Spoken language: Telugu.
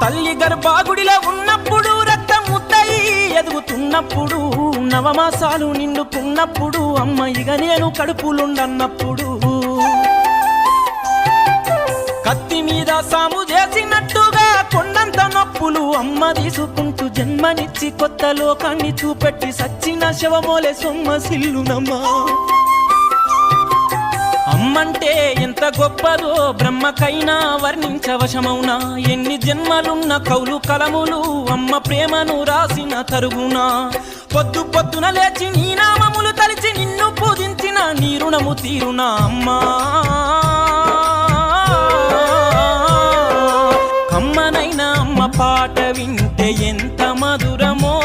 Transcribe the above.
తల్లి గర్భాగుడిలో ఉన్నప్పుడు రక్తం ముద్దయి ఎదుగుతున్నప్పుడు నవమాసాలు నిండుకున్నప్పుడు అమ్మ ఇక నేను కడుపులుండన్నప్పుడు కత్తి మీద సాము చేసినట్టుగా కొండంత నొప్పులు అమ్మ తీసుకుంటూ జన్మనిచ్చి కొత్త లోకాన్ని చూపెట్టి సచ్చిన శవమోలే సొమ్మసిల్లునమ్మా. అమ్మంటే ఎంత గొప్పదో బ్రహ్మకైనా వర్ణించవశమౌనా. ఎన్ని జన్మలున్న కౌలు కలములు అమ్మ ప్రేమను రాసిన తరుగునా. పొద్దు పొద్దున లేచి నీ నామములు తలిచి నిన్ను పూజించిన నీ రుణము తీరునా అమ్మా. కమ్మనైనా అమ్మ పాట వింటే ఎంత మధురమో